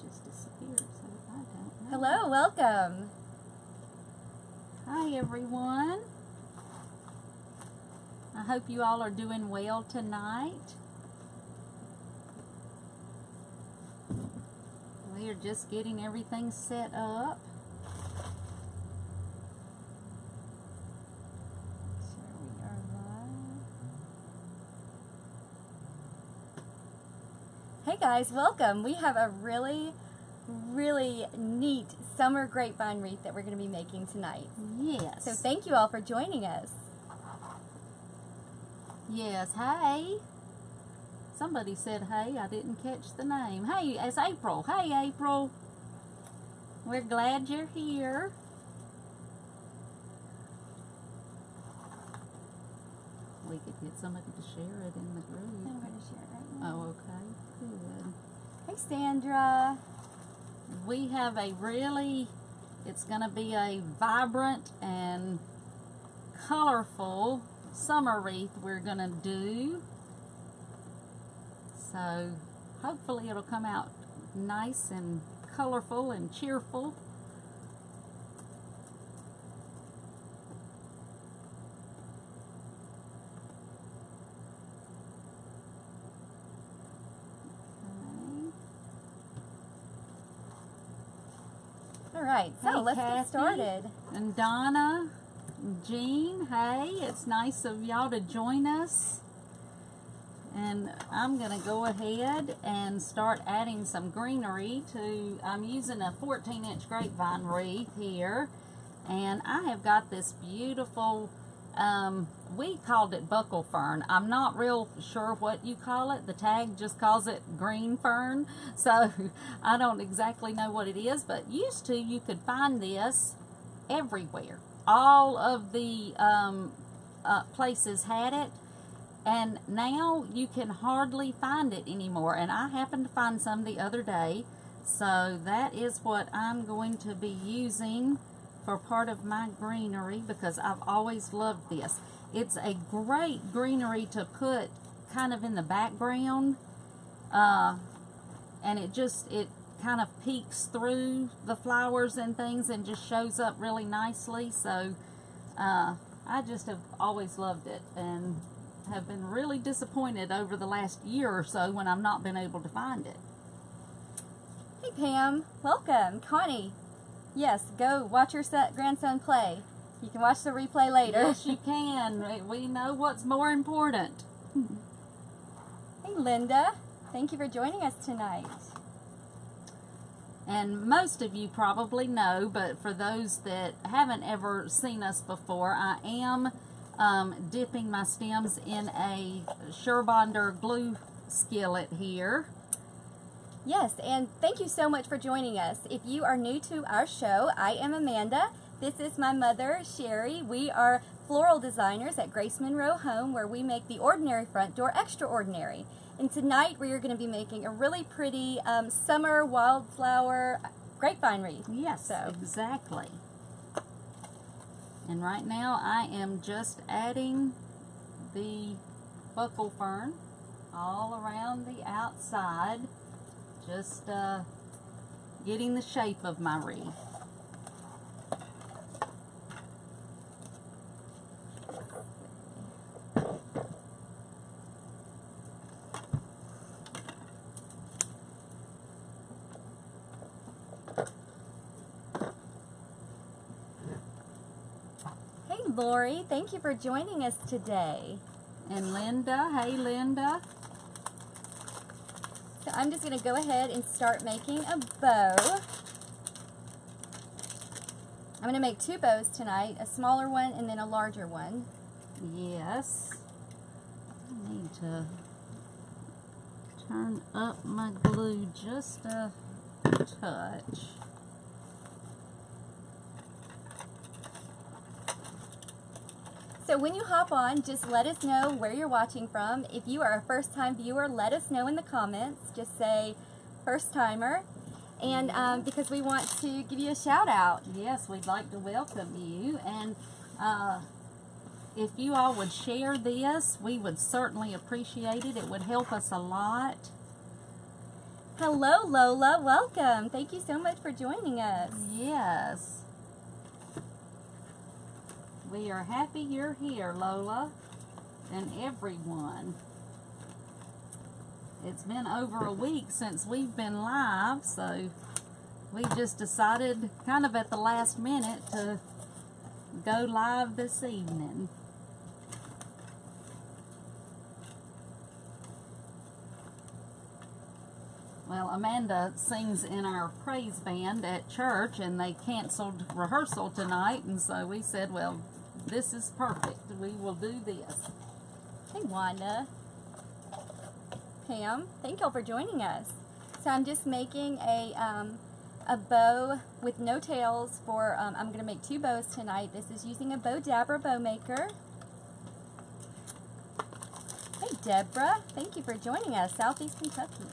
just disappeared, so I don't know. Hello, welcome. Hi, everyone. I hope you all are doing well tonight. We are just getting everything set up. Sure, we are live. Hey guys, welcome. We have a really neat summer grapevine wreath that we're going to be making tonight. Yes. So thank you all for joining us. Yes, hey. Somebody said hey, I didn't catch the name. Hey, it's April. Hey, April. We're glad you're here. We could get somebody to share it in the group. I'm going to share it right now. Oh, okay. Good. Hey Sandra. We have it's going to be a vibrant and colorful summer wreath we're going to do. So hopefully it'll come out nice and colorful and cheerful. All right, so Hey, let's Kathy get started. And Donna, Jean, hey, it's nice of y'all to join us. And I'm going to go ahead and start adding some greenery to, I'm using a 14-inch grapevine wreath here. And I have got this beautiful, we called it buckle fern. I'm not real sure what you call it. The tag just calls it green fern. So I don't exactly know what it is, but used to you could find this everywhere. All of the places had it. And now you can hardly find it anymore. And I happened to find some the other day. So that is what I'm going to be using for part of my greenery because I've always loved this. It's a great greenery to put kind of in the background. And it kind of peeks through the flowers and things and just shows up really nicely. So I just have always loved it and have been really disappointed over the last year or so when I've not been able to find it. Hey Pam, welcome. Connie, yes, go watch your grandson play. You can watch the replay later. Yes, you can. We know what's more important. Hey Linda, thank you for joining us tonight. And most of you probably know, but for those that haven't ever seen us before, I am dipping my stems in a Surebonder glue skillet here. Yes, and thank you so much for joining us. If you are new to our show, I am Amanda. This is my mother, Sherry. We are floral designers at Grace Monroe Home, where we make the ordinary front door extraordinary. And tonight we are going to be making a really pretty summer wildflower grapevine wreath. Yes, so exactly. And right now I am just adding the buckle fern all around the outside, just getting the shape of my wreath. Lori, thank you for joining us today. And Linda, hey Linda. So I'm just going to go ahead and start making a bow. I'm going to make two bows tonight, a smaller one and then a larger one. Yes. I need to turn up my glue just a touch. So when you hop on, just let us know where you're watching from. If you are a first-time viewer, let us know in the comments. Just say first-timer. And because we want to give you a shout-out. Yes, we'd like to welcome you. And if you all would share this, we would certainly appreciate it. It would help us a lot. Hello, Lola. Welcome. Thank you so much for joining us. Yes. We are happy you're here, Lola, and everyone. It's been over a week since we've been live, so we just decided kind of at the last minute to go live this evening. Well, Amanda sings in our praise band at church, and they canceled rehearsal tonight, and so we said, well, this is perfect. We will do this. Hey, Wanda. Pam, thank y'all for joining us. So I'm just making a bow with no tails for, I'm going to make 2 bows tonight. This is using a Bow Dabber bow maker. Hey, Deborah, thank you for joining us, Southeast Kentucky.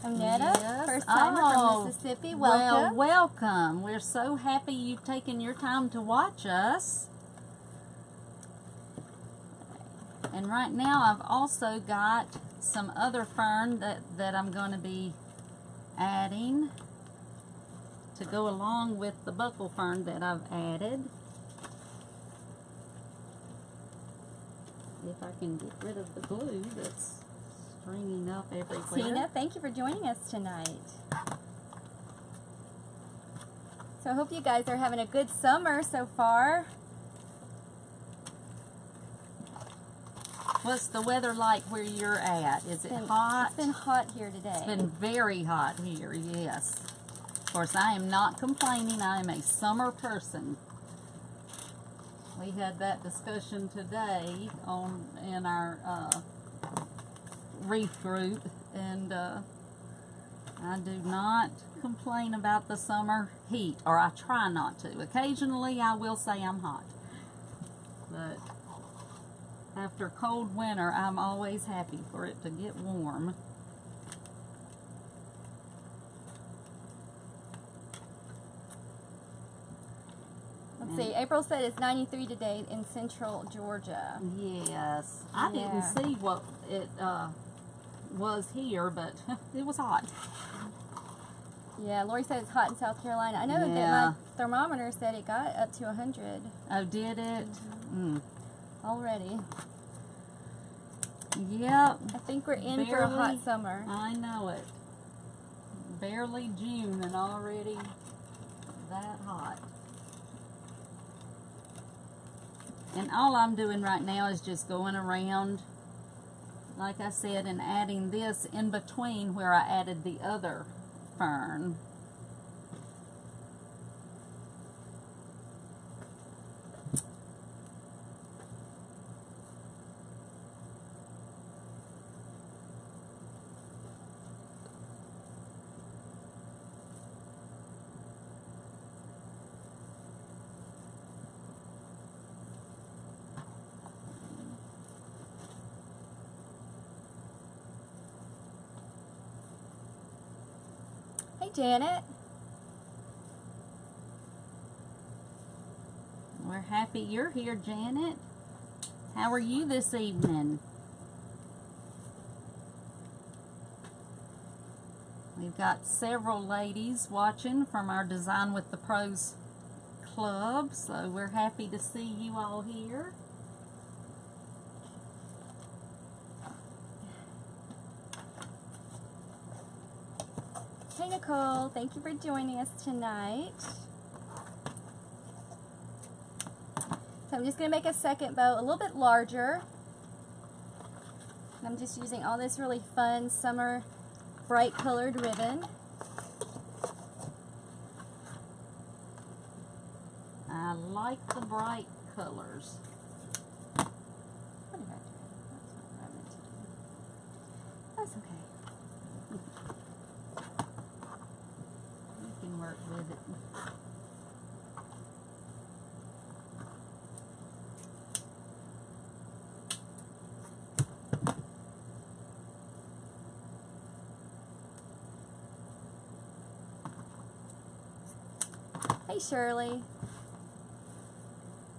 Onetta, Yes. first timer from Mississippi, welcome. Well, welcome. We're so happy you've taken your time to watch us. And right now I've also got some other fern that I'm going to be adding to go along with the buckle fern that I've added. If I can get rid of the glue that's stringing up everywhere. Tina, thank you for joining us tonight. So I hope you guys are having a good summer so far. What's the weather like where you're at? Is it hot? It's been hot here today. It's been very hot here, yes. Of course, I am not complaining. I am a summer person. We had that discussion today in our wreath group, and I do not complain about the summer heat, or I try not to. Occasionally, I will say I'm hot, but after cold winter, I'm always happy for it to get warm. Let's see, April said it's 93 today in central Georgia. Yes. I didn't see what it was here, but it was hot. Yeah, Lori said it's hot in South Carolina. I know that my thermometer said it got up to 100. Oh, did it? Already. Yep. I think we're in for a hot summer. I know it. Barely June and already that hot. And all I'm doing right now is just going around, like I said, and adding this in between where I added the other fern. Hey, Janet. We're happy you're here, Janet. How are you this evening? We've got several ladies watching from our Design with the Pros Club, so we're happy to see you all here. Hey, Nicole. Thank you for joining us tonight. So I'm just going to make a second bow a little bit larger. I'm just using all this really fun summer bright colored ribbon. I like the bright colors. What did I do? That's not what I meant to do. That's okay. You can work with it. Hey, Shirley.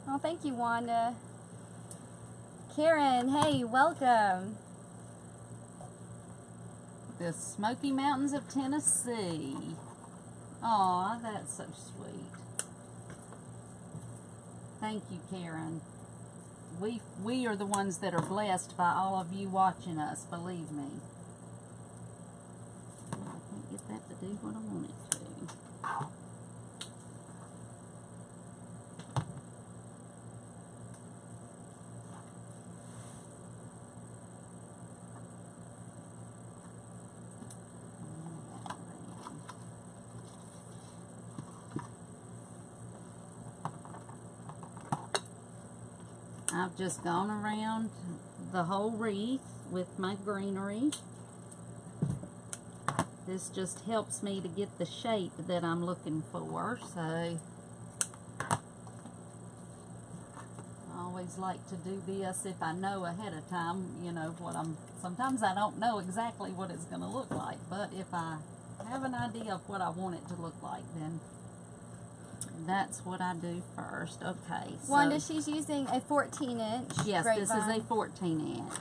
Oh, thank you, Wanda. Karen, hey, welcome. The Smoky Mountains of Tennessee. Aw, that's so sweet. Thank you, Karen. We are the ones that are blessed by all of you watching us, believe me. I can't get that to do what I want it to. I've just gone around the whole wreath with my greenery. This just helps me to get the shape that I'm looking for, so I always like to do this if I know ahead of time, you know, sometimes I don't know exactly what it's going to look like, but if I have an idea of what I want it to look like, then that's what I do first. Okay. So, Wanda, she's using a 14-inch yes, grapevine. this is a 14-inch.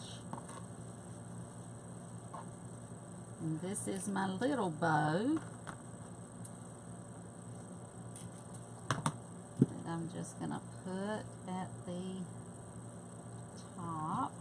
And this is my little bow that I'm just going to put at the top.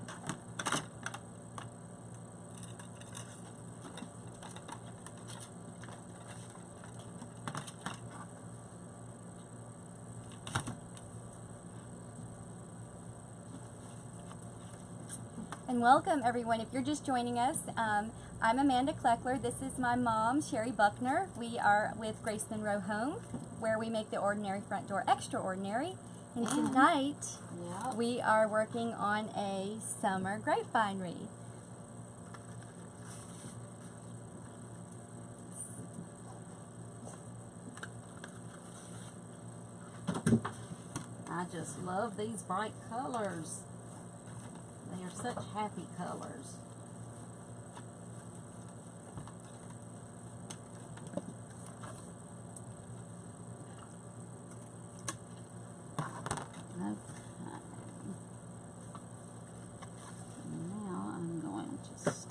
And welcome everyone. If you're just joining us, I'm Amanda Kleckler. This is my mom, Sherry Buckner. We are with Grace Monroe Home, where we make the ordinary front door extraordinary. And tonight, we are working on a summer grapevine wreath. I just love these bright colors. They are such happy colors. Okay. Now I'm going to start.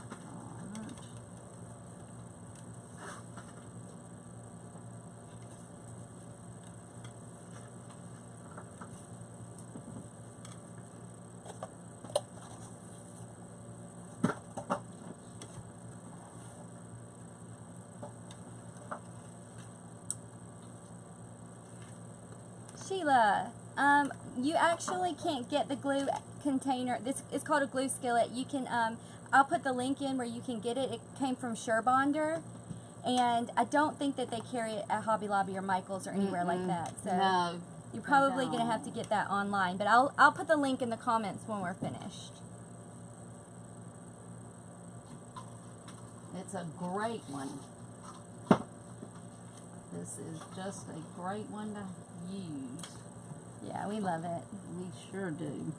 Sheila, you actually can't get the glue container. This is called a glue skillet. You can, I'll put the link in where you can get it. It came from Surebonder, and I don't think that they carry it at Hobby Lobby or Michael's or anywhere like that. So no, you're probably going to have to get that online. But I'll put the link in the comments when we're finished. It's a great one. This is just a great one to use. Yeah, we love it. We sure do.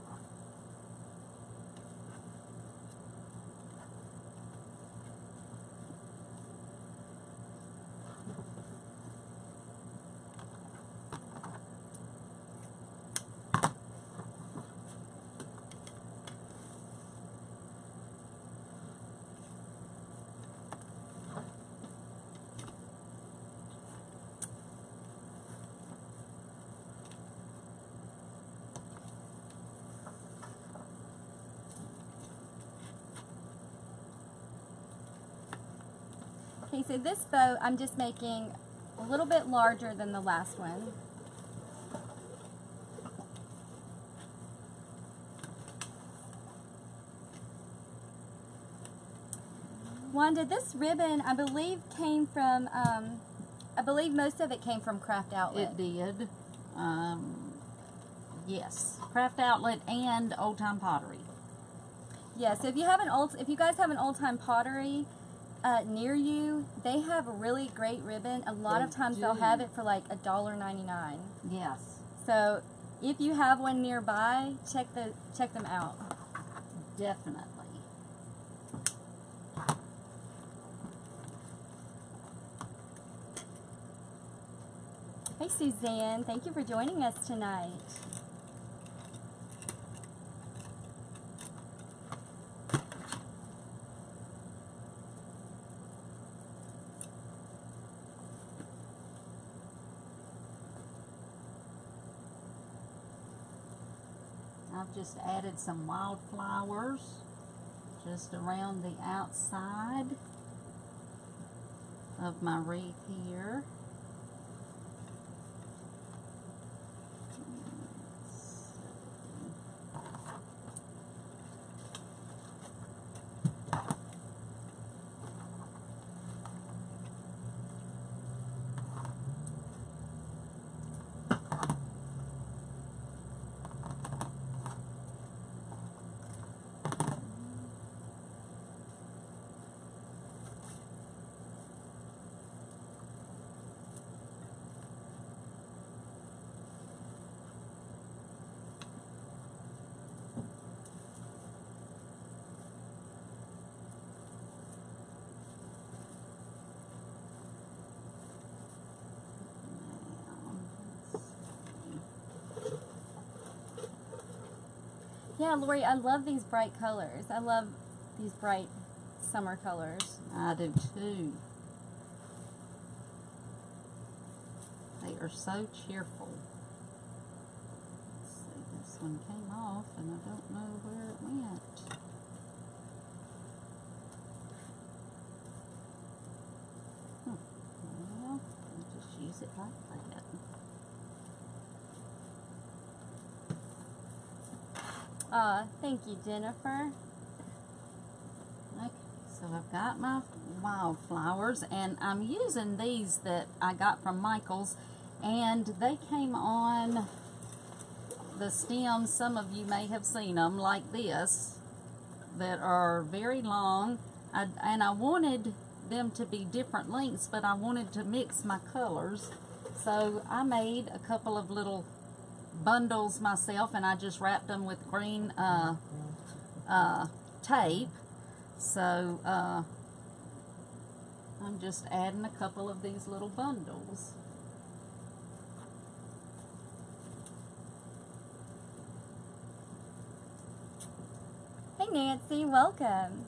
Okay, so this bow I'm just making a little bit larger than the last one. Wanda, this ribbon I believe came from, I believe most of it came from Craft Outlet. It did. Yes, Craft Outlet and Old Time Pottery. Yeah, so if you guys have an Old Time Pottery near you, they have a really great ribbon. A lot of times they'll have it for like $1.99. Yes. So if you have one nearby, check them out. Definitely. Hey Suzanne, thank you for joining us tonight. I've just added some wildflowers just around the outside of my wreath here. Yeah, Lori, I love these bright colors. I love these bright summer colors. I do too. They are so cheerful. Let's see, this one came off and I don't know where it went. Well, I'll just use it like that. Thank you, Jennifer. Okay, so I've got my wildflowers, and I'm using these that I got from Michael's, and they came on the stems. Some of you may have seen them like this, that are very long, and I wanted them to be different lengths, but I wanted to mix my colors, so I made a couple of little bundles myself, and I just wrapped them with green tape. So I'm just adding a couple of these little bundles. Hey Nancy, welcome.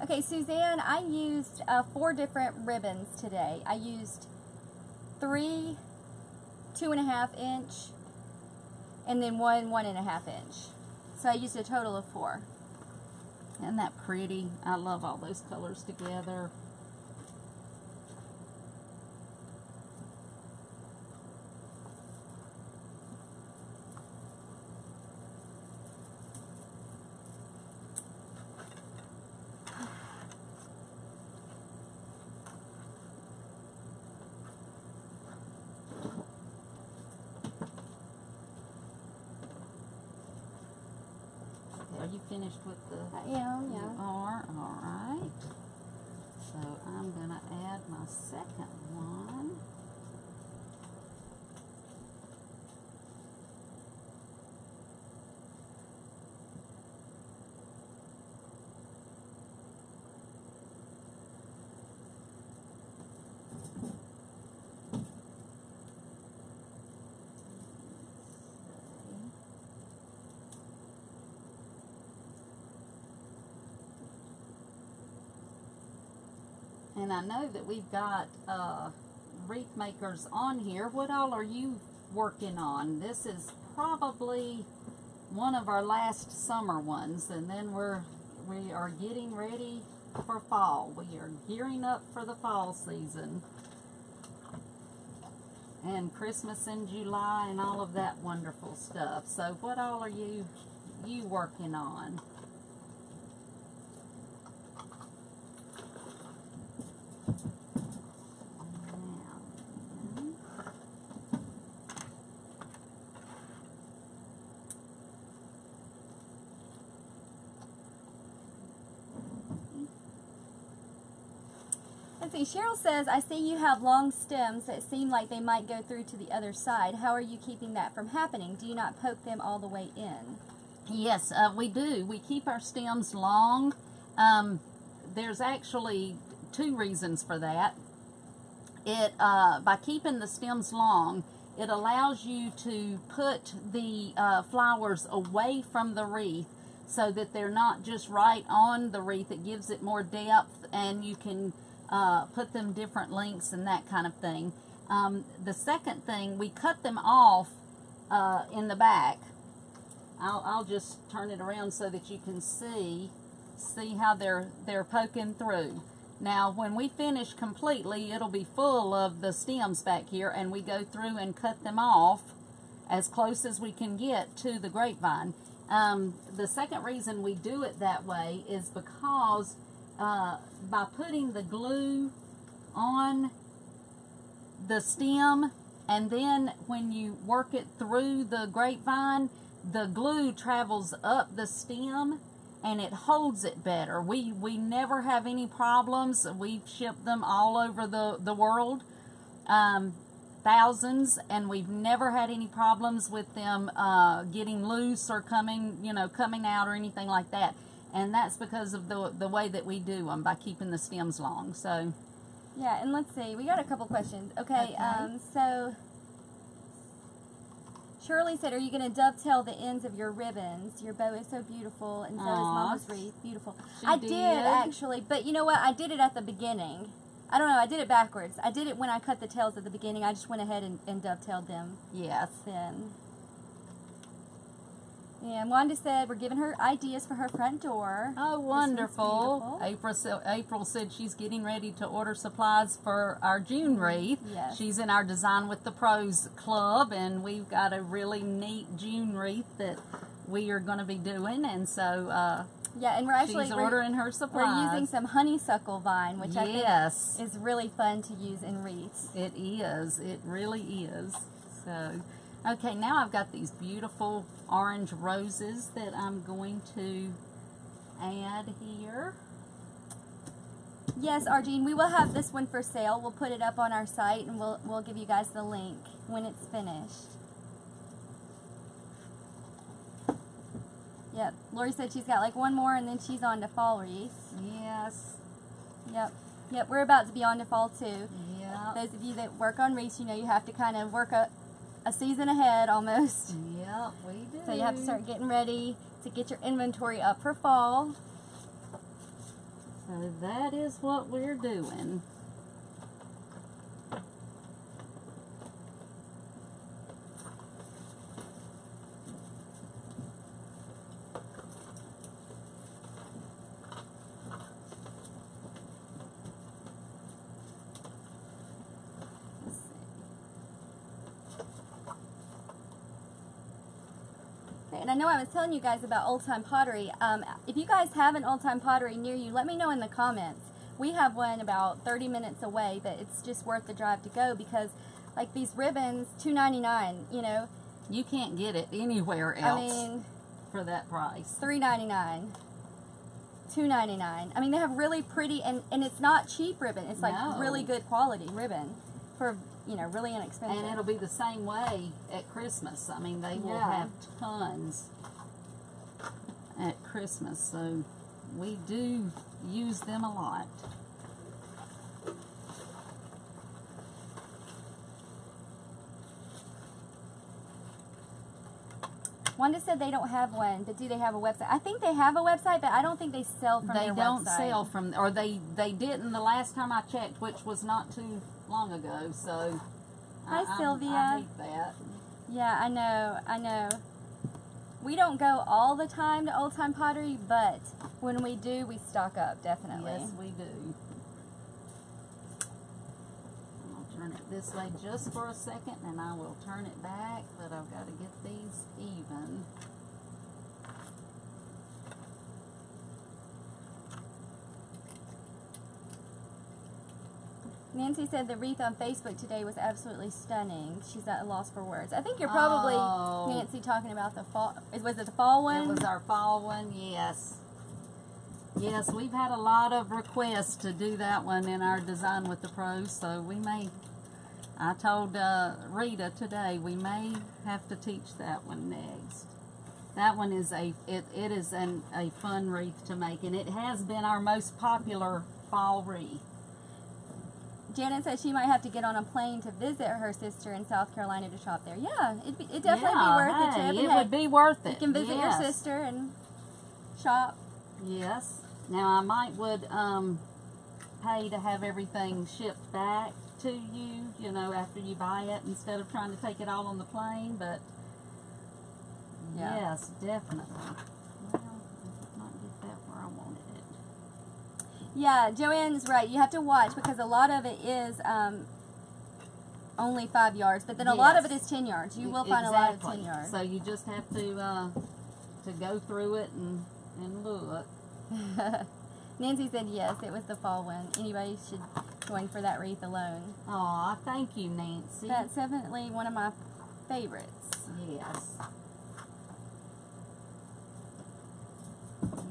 Okay, Suzanne, I used 4 different ribbons today. I used 3 2.5 inch, and then 1 1.5 inch. So I used a total of 4. Isn't that pretty? I love all those colors together. Are you finished with the... Yeah. You are? Alright. So I'm going to add my second one. And I know that we've got wreath makers on here. What all are you working on? This is probably one of our last summer ones, and then we are getting ready for fall. We are gearing up for the fall season and Christmas in July and all of that wonderful stuff. So what all are you working on? Let's see, Cheryl says, I see you have long stems that seem like they might go through to the other side. How are you keeping that from happening? Do you not poke them all the way in? Yes, we do. We keep our stems long. There's actually 2 reasons for that. By keeping the stems long, it allows you to put the flowers away from the wreath so that they're not just right on the wreath. It gives it more depth, and you can put them different lengths and that kind of thing. The second thing, we cut them off in the back, I'll just turn it around so that you can see how they're poking through. Now, when we finish completely, it'll be full of the stems back here, and we go through and cut them off as close as we can get to the grapevine. The second reason we do it that way is because by putting the glue on the stem, and then when you work it through the grapevine, the glue travels up the stem and it holds it better. We never have any problems. We've shipped them all over the world, thousands, and we've never had any problems with them getting loose or coming out or anything like that. And that's because of the way that we do them, by keeping the stems long. So yeah, and let's see, we got a couple questions. Okay. So Shirley said, are you going to dovetail the ends of your ribbons? Your bow is so beautiful, and so is Mama's wreath. Beautiful. I did, actually, but you know what? I did it at the beginning. I don't know, I did it backwards. I did it when I cut the tails at the beginning. I just went ahead and dovetailed them. Yes. Then. And Wanda said we're giving her ideas for her front door. Oh, wonderful. April said she's getting ready to order supplies for our June wreath. Yes. She's in our Design with the Pros club, and we've got a really neat June wreath that we are going to be doing. And so yeah, and she's ordering her supplies. We're using some honeysuckle vine, which I yes, think is really fun to use in wreaths. It is. It really is. So, okay, now I've got these beautiful orange roses that I'm going to add here. Yes, Argene, we will have this one for sale. We'll put it up on our site, and we'll give you guys the link when it's finished. Yep, Lori said she's got like one more, and then she's on to fall wreaths. Yes. Yep, we're about to be on to fall too. Yeah. Those of you that work on wreaths, you know you have to kind of work a season ahead almost. Yep, we do. So you have to start getting ready to get your inventory up for fall. So that is what we're doing. And I know I was telling you guys about Old Time Pottery. If you guys have an Old Time Pottery near you, let me know in the comments. We have one about 30 minutes away, but it's just worth the drive to go because, like, these ribbons, $2.99, you know. You can't get it anywhere else I mean, for that price. $3.99, $2.99. I mean, they have really pretty, and it's not cheap ribbon. It's like really good quality ribbon for, you know, really inexpensive. And it'll be the same way at Christmas. I mean, they will have tons at Christmas, so we do use them a lot. Wanda said they don't have one, but do they have a website? I think they have a website, but I don't think they sell from their website. They don't sell from, or they didn't the last time I checked, which was not too long ago, so... Hi, Sylvia. I hate that. Yeah, I know. We don't go all the time to Old Time Pottery, but when we do, we stock up, definitely. Yes, we do. I'll turn it this way just for a second, and I will turn it back, but I've got to get these even. Nancy said the wreath on Facebook today was absolutely stunning. She's at a loss for words. I think you're probably, Nancy, talking about the fall. Was it the fall one? It was our fall one, yes. Yes, we've had a lot of requests to do that one in our Design with the Pros, so we may, I told Rita today, we may have to teach that one next. That one is a fun wreath to make, and it has been our most popular fall wreath. Janet said she might have to get on a plane to visit her sister in South Carolina to shop there. Yeah, it'd definitely be worth the trip. It would be worth it. You can visit your sister and shop. Yes. Now I would pay to have everything shipped back to you, you know, after you buy it, instead of trying to take it all on the plane. But Yeah. Yes, definitely. Well, I did not get that where I wanted it. Yeah, Joanne's right. You have to watch because a lot of it is only 5 yards, but then a lot of it Yes. is 10 yards. You will find a lot of 10 Exactly. yards. So you just have to go through it and look. Nancy said yes, it was the fall one. Anybody should join for that wreath alone. Aw, thank you, Nancy. That's definitely one of my favorites. Yes.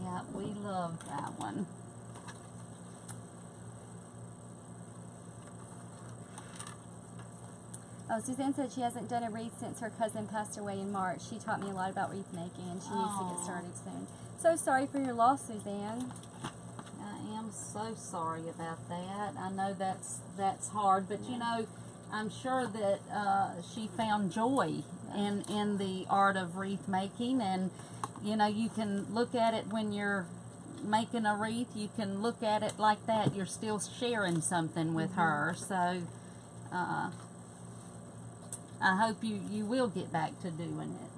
Yeah, we love that one. Oh, Suzanne said she hasn't done a wreath since her cousin passed away in March. She taught me a lot about wreath making, and she needs to get started soon. So sorry for your loss, Suzanne. I am so sorry about that. I know that's hard, but you know, I'm sure that she found joy in the art of wreath making, and you know, you can look at it when you're making a wreath. You can look at it like that. You're still sharing something with her. So I hope you will get back to doing it.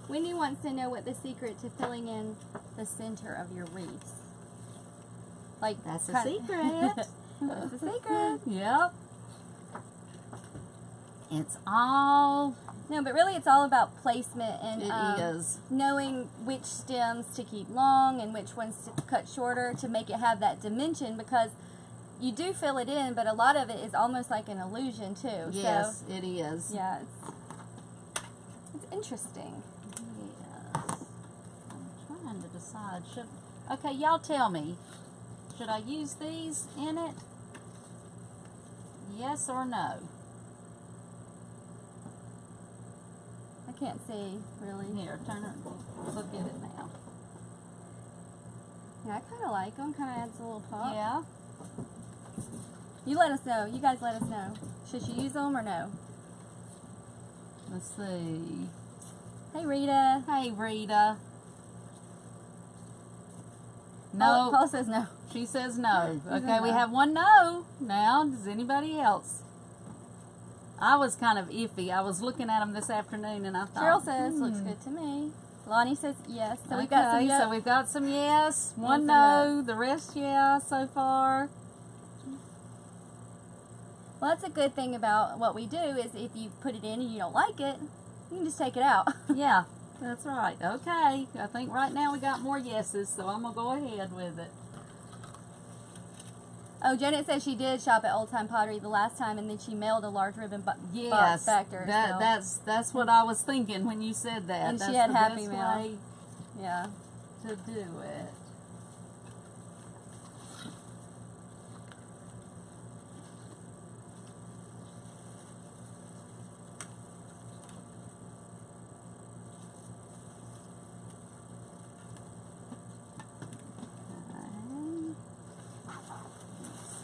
Wendy wants to know what the secret to filling in the center of your wreath. Like That's a secret. That's a secret. Yep. It's all. No, but really it's all about placement and It is. knowing which stems to keep long and which ones to cut shorter to make it have that dimension, because you do fill it in, but a lot of it is almost like an illusion too. Yes, So, it is. yeah, it's interesting. Yes. I'm trying to decide. Okay, y'all tell me. Should I use these in it? Yes or no? I can't see really. Here, turn it. Look at it now. Yeah, I kind of like them. Kind of adds a little pop. Yeah. You let us know. You guys let us know. Should she use them or no? Let's see. Hey, Rita. Hey, Rita. Paula, No. Paula says no. She says no. She says Okay, we no. have one no. Now, does anybody else? I was kind of iffy. I was looking at them this afternoon and I thought. Cheryl says looks good to me. Lonnie says yes. So we've got some Okay, yes. so we've got some yes, one some no, the rest yeah so far. Well, that's a good thing about what we do is if you put it in and you don't like it, you can just take it out. Yeah, that's right. Okay, I think right now we got more yeses, so I'm going to go ahead with it. Oh, Janet says she did shop at Old Time Pottery the last time, and then she mailed a large ribbon box Yes, back to her. that's what I was thinking when you said that. And she that's had the Happy best Mail. way Yeah. to do it.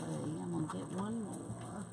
I'm going to get one more.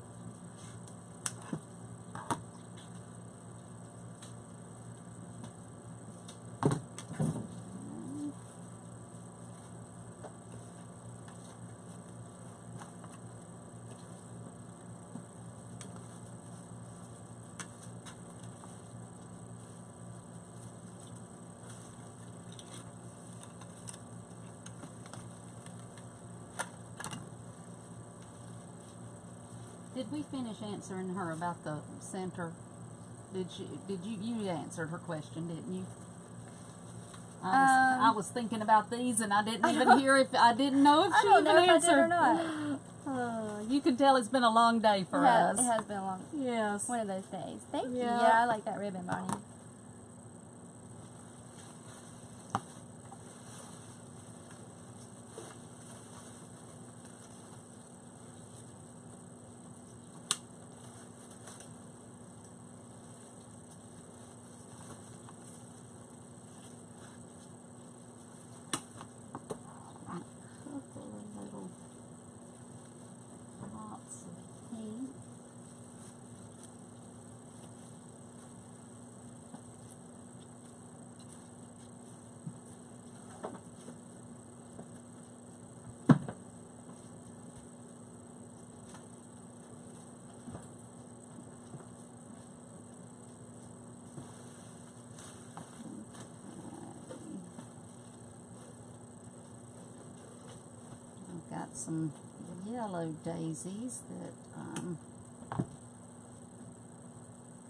Did we finish answering her about the center? You answered her question, didn't you? I was thinking about these and I didn't even hear if I didn't know if I she don't even know if answered. I did or not. You can tell it's been a long day for us. It has been a long Yes. one of those days. Thank you. Yeah. Yeah, I like that ribbon, Bonnie. Couple of little lots of pink. got some yellow daisies that I'm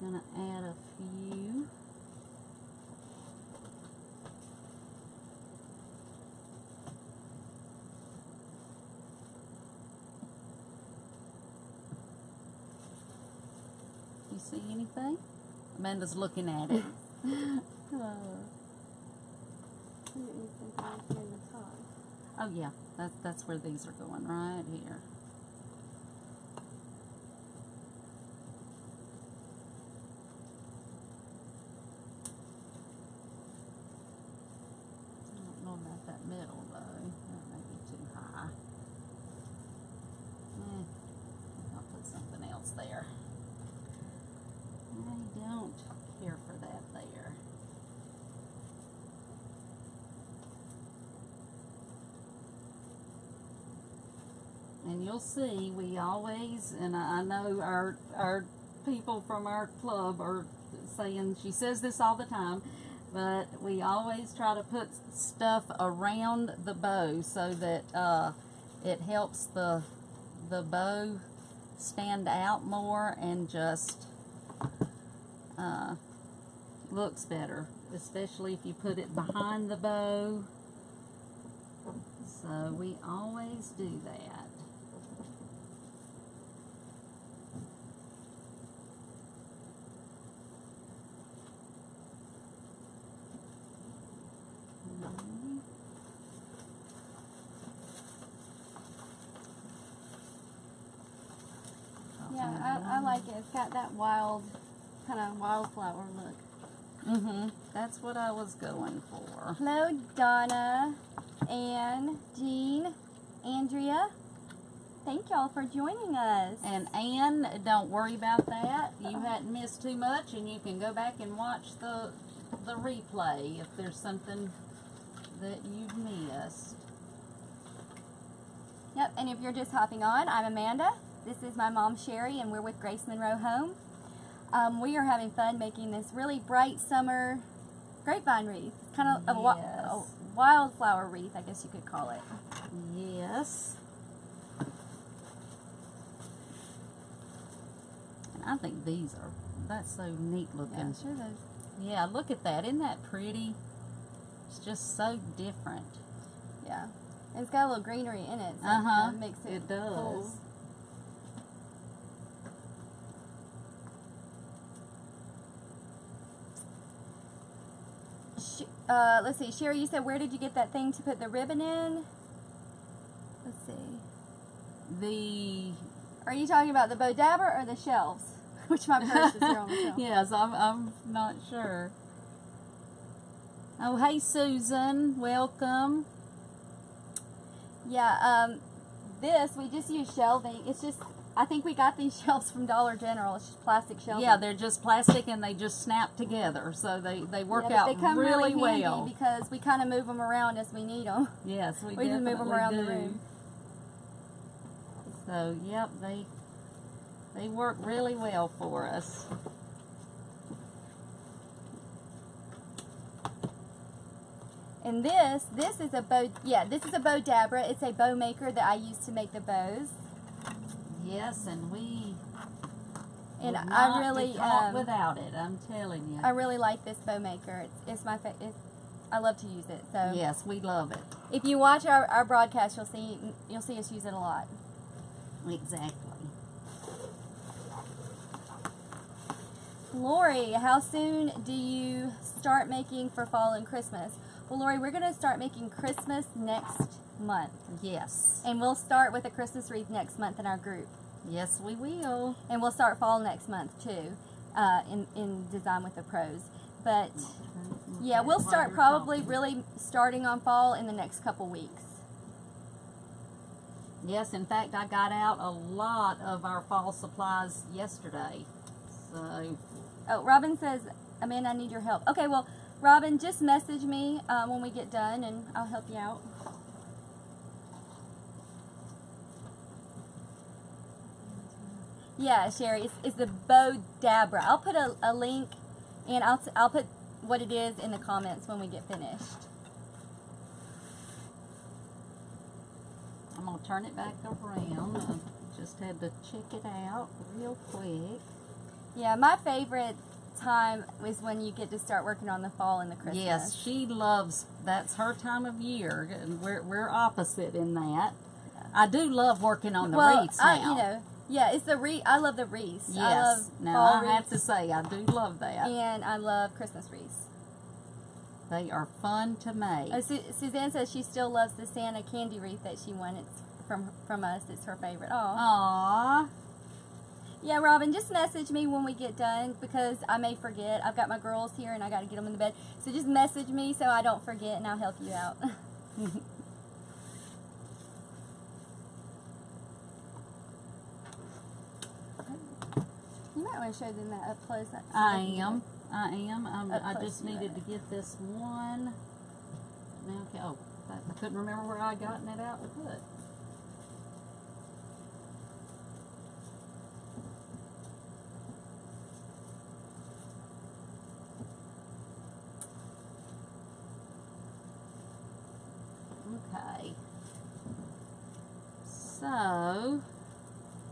gonna add a few. You see anything? Amanda's looking at it. Oh yeah, that's where these are going, right here. I don't know about that middle though. That may be too high. I'll put something else there. I don't care for that there. And you'll see, we always, and I know our people from our club are saying, she says this all the time, but we always try to put stuff around the bow so that it helps the bow stand out more and just looks better, especially if you put it behind the bow. So we always do that. Yeah, I like it. It's got that wild, kind of wildflower look. That's what I was going for. Hello, Donna, Anne, Jean, Andrea. Thank y'all for joining us. And Anne, don't worry about that. You hadn't missed too much, and you can go back and watch the replay if there's something that you've missed. Yep, and if you're just hopping on, I'm Amanda. This is my mom, Sherry, and we're with Grace Monroe Home. We are having fun making this really bright summer grapevine wreath. It's kind of a wildflower wreath, I guess you could call it. Yes. And I think that's so neat looking. Yeah, sure is. Yeah, look at that. Isn't that pretty? It's just so different. Yeah. And it's got a little greenery in it, so it makes it cool. Let's see, Sherry, you said, where did you get that thing to put the ribbon in? Let's see. Are you talking about the bow dabber or the shelves? Which my purse is here on the shelf. Yes, I'm not sure. Oh, hey, Susan. Welcome. Yeah, we just use shelving. It's just, I think we got these shelves from Dollar General. It's just plastic shelving. Yeah, they're just plastic and they just snap together. So they work out they come really handy well. because we kind of move them around as we need them. Yes, we just move them around the room. So, yep, they work really well for us. And this is a bow, this is a bow dabber. It's a bow maker that I use to make the bows. Yes, and we and would I not really be caught without it. I'm telling you. I really like this bow maker. It's my favorite. I love to use it. So yes, we love it. If you watch our broadcast, you'll see us use it a lot. Exactly. Lori, how soon do you start making for fall and Christmas? Well, Lori, we're going to start making Christmas next month. Yes. And we'll start with a Christmas wreath next month in our group. Yes, we will. And we'll start fall next month, too, in Design with the Pros. But, yeah, we'll start probably really starting on fall in the next couple weeks. Yes, in fact, I got out a lot of our fall supplies yesterday. So. Oh, Robin says, Amanda, I need your help. Okay, well, Robin, just message me when we get done, and I'll help you out. Yeah, Sherry, it's the bow dabber. I'll put a link, and I'll put what it is in the comments when we get finished. I'm going to turn it back around. I just had to check it out real quick. Yeah, my favorite time is when you get to start working on the fall and the Christmas. Yes, she loves, that's her time of year, and we're opposite in that. I do love working on the wreaths now. It's the wreath. I love the wreaths. Yes. I love Now fall I have wreaths, to say I do love that. and I love Christmas wreaths. They are fun to make. Suzanne says she still loves the Santa candy wreath that she won. It's from us. It's her favorite. Aww. Yeah, Robin, just message me when we get done because I may forget. I've got my girls here and I got to get them in the bed. So just message me so I don't forget and I'll help you out. You might want to show them that up close. I am. I just needed to get this one. Now, okay. Oh, I couldn't remember where I gotten it out to put. Okay. So,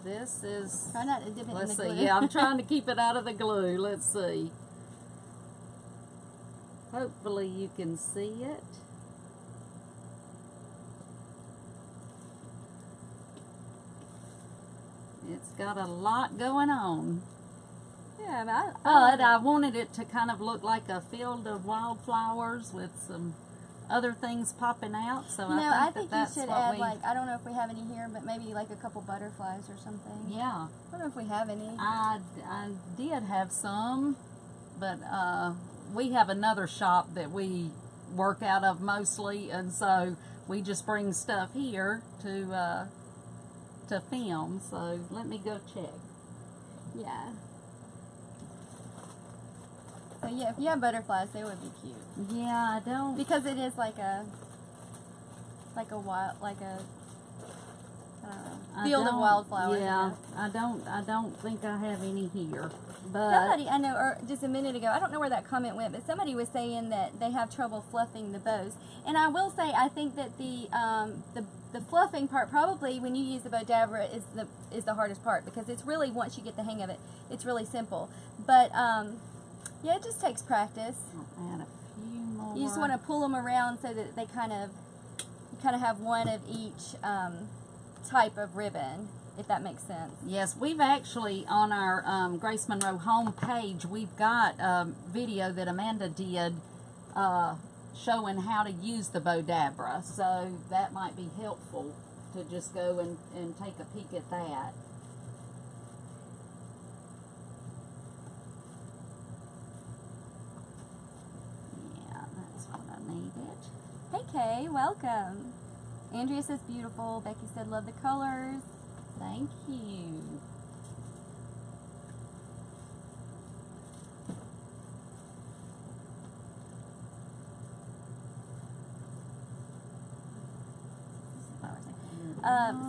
this is... Try not to dip it in the Let's see. glue. Yeah, I'm trying to keep it out of the glue. Let's see. Hopefully you can see it. It's got a lot going on. Yeah, But I wanted it to kind of look like a field of wildflowers with some other things popping out. So I I think that's you should what add, like, I don't know if we have any here, but maybe like a couple butterflies or something. Yeah. I don't know if we have any. I did have some, but we have another shop that we work out of mostly, and so we just bring stuff here to film. So let me go check. Yeah. So yeah, if you have butterflies, they would be cute. Yeah, I don't. Because it is like a wild, field of wildflowers. Yeah, I don't think I have any here. But Somebody I know, or just a minute ago, I don't know where that comment went, but somebody was saying that they have trouble fluffing the bows. And I will say, I think that the fluffing part, probably when you use the Bodabra, is the hardest part, because it's really, once you get the hang of it, it's really simple. But yeah, it just takes practice. I'll add a few more. You just want to pull them around so that they kind of have one of each type of ribbon, if that makes sense. Yes, we've actually, on our Grace Monroe home page, we've got a video that Amanda did showing how to use the Bodabra, so that might be helpful to just go and take a peek at that. Yeah, that's what I needed. Hey Kay, welcome. Andrea says beautiful. Becky said love the colors. Thank you.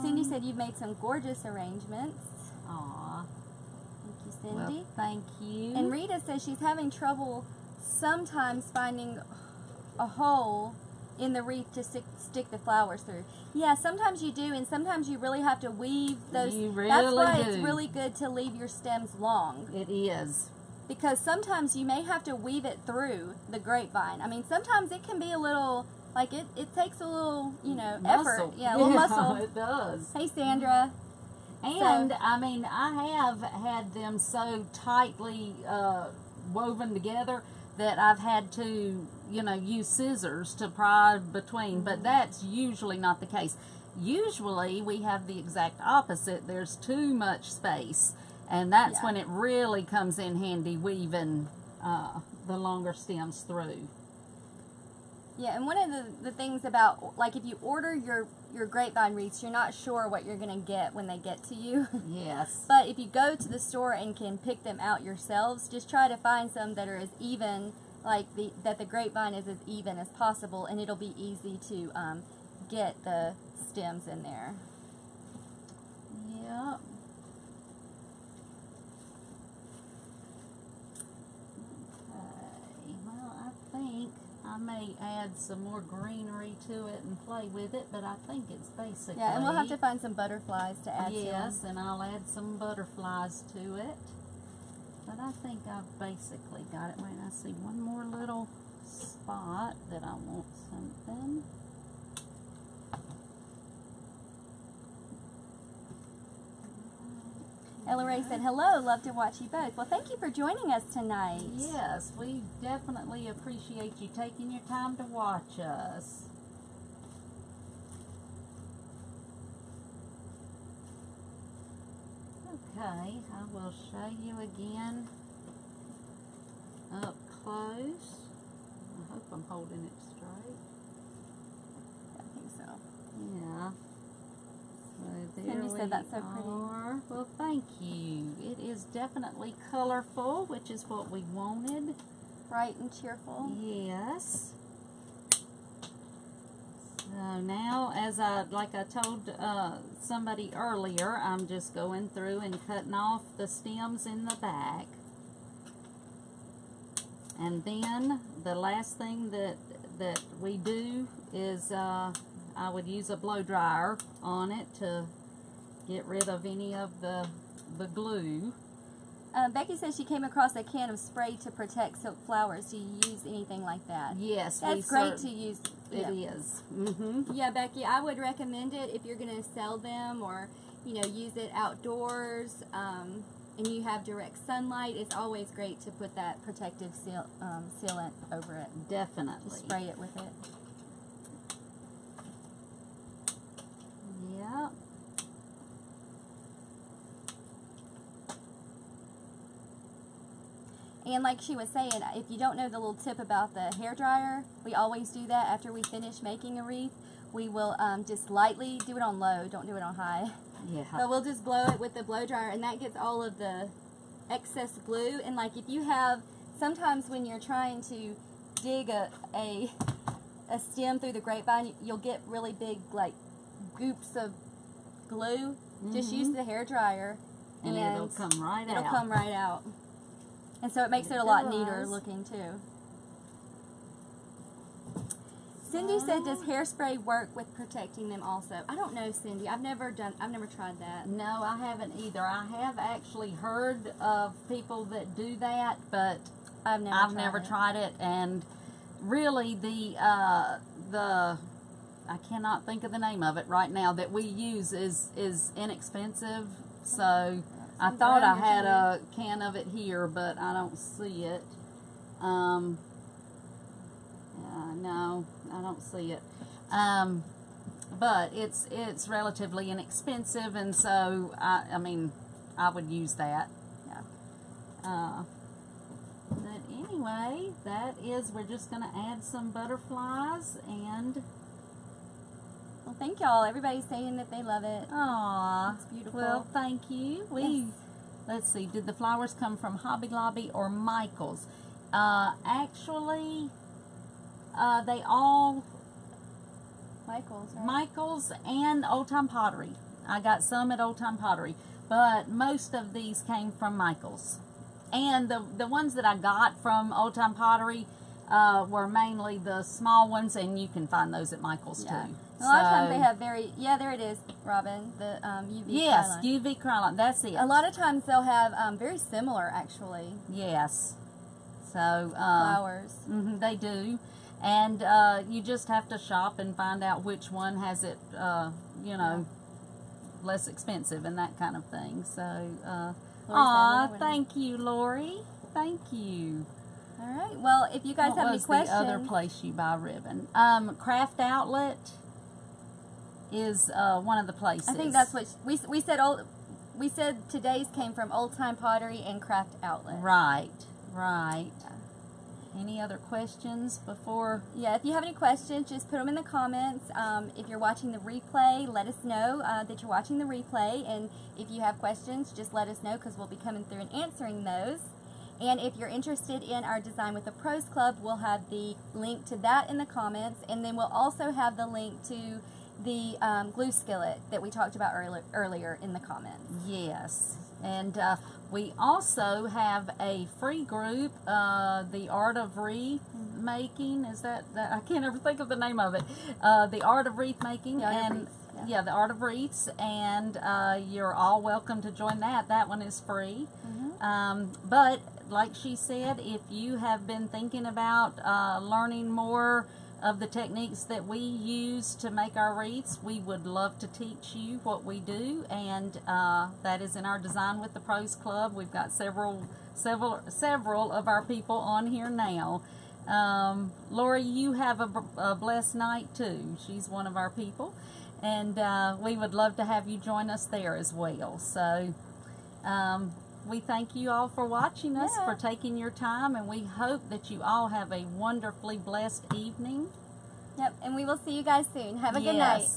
Cindy said you've made some gorgeous arrangements. Aw. Thank you, Cindy. Well, thank you. And Rita says she's having trouble sometimes finding a hole in the wreath to stick the flowers through. Yeah, sometimes you do, and sometimes you really have to weave those. You really That's why do. it's really good to leave your stems long. It is. Because sometimes you may have to weave it through the grapevine. I mean, sometimes it can be a little, like it takes a little, Muscle. effort. Yeah, a little muscle. It does. Hey, Sandra. And, I mean, I have had them so tightly woven together that I've had to, use scissors to pry between. But that's usually not the case. Usually we have the exact opposite. There's too much space. And that's when it really comes in handy weaving the longer stems through. Yeah, and one of the things about, like, if you order your grapevine wreaths, you're not sure what you're going to get when they get to you. Yes. But if you go to the store and can pick them out yourselves, just try to find some that are as even, like that the grapevine is as even as possible, and it'll be easy to get the stems in there. Yep. Okay, well, I think I may add some more greenery to it and play with it, but I think it's basically... Yeah, and we'll have to find some butterflies to add to them. Yes, and I'll add some butterflies to it. But I think I've basically got it. Wait, I see one more little spot that I want something. Ella Ray said, hello, love to watch you both. Well, thank you for joining us tonight. Yes, we definitely appreciate you taking your time to watch us. Okay, I will show you again up close. I hope I'm holding it straight. I think so. Yeah. So there Cindy said that's so pretty. are. Well, thank you. It is definitely colorful, which is what we wanted. Bright and cheerful. Yes. So now, like I told somebody earlier, I'm just going through and cutting off the stems in the back. And then the last thing that we do is I would use a blow dryer on it to get rid of any of the glue. Becky says she came across a can of spray to protect silk flowers. Do you use anything like that? Yes, that's great to use. It is. Mm-hmm. Yeah, Becky, I would recommend it if you're going to sell them or use it outdoors. And you have direct sunlight. It's always great to put that protective sealant over it. Definitely. Just spray it with it. Yeah. And like she was saying, if you don't know the little tip about the hairdryer, we always do that after we finish making a wreath. We will just lightly do it on low, don't do it on high. Yeah. But we'll just blow it with the blow dryer, and that gets all of the excess glue. And like if you have, sometimes when you're trying to dig a stem through the grapevine, you'll get really big like goops of glue. Just use the hairdryer, and it'll come right out. It'll come right out. And so it makes it a lot neater looking too. Cindy said, does hairspray work with protecting them also? I don't know, Cindy. I've never tried that. No, I haven't either. I have actually heard of people that do that, but I've never tried it. And really the I cannot think of the name of it right now that we use is inexpensive. So I thought I had a can of it here, but I don't see it. No, I don't see it. But it's relatively inexpensive, and so I mean I would use that. Yeah. But anyway, we're just going to add some butterflies and. Well, thank y'all. Everybody's saying that they love it. Aww. It's beautiful. Well, thank you. Let's see, did the flowers come from Hobby Lobby or Michael's? Actually, they all... Michael's, right? Michael's and Old Time Pottery. I got some at Old Time Pottery, but most of these came from Michael's. And the ones that I got from Old Time Pottery were mainly the small ones, and you can find those at Michael's too. A lot of times they have there it is, Robin, the UV Yes, Krylon. UV Krylon, that's it. A lot of times they'll have very similar, actually. Yes. So flowers. They do. And you just have to shop and find out which one has it, less expensive and that kind of thing. So, thank you, Lori. Thank you. All right. Well, if you guys have any questions. What was the other place you buy ribbon? Craft Outlet is one of the places. I think that's what we said. We said today's came from Old Time Pottery and Craft Outlet. Right. Yeah. Any other questions before? Yeah, if you have any questions, just put them in the comments. If you're watching the replay, let us know that you're watching the replay. And if you have questions, just let us know because we'll be coming through and answering those. And if you're interested in our Design with the Pros Club, we'll have the link to that in the comments. And then we'll also have the link to the glue skillet that we talked about earlier in the comments. Yes. And we also have a free group, the Art of Wreath Making. Is that I can't ever think of the name of it. The Art of Wreath Making. Yeah, the Art of Wreaths, and you're all welcome to join that. That one is free. But like she said, if you have been thinking about learning more of the techniques that we use to make our wreaths, we would love to teach you what we do, and that is in our Design with the Pros Club. We've got several of our people on here now. Lori, you have a blessed night too. She's one of our people, and we would love to have you join us there as well. So we thank you all for watching us, for taking your time, and we hope that you all have a wonderfully blessed evening. Yep, and we will see you guys soon. Have a good night.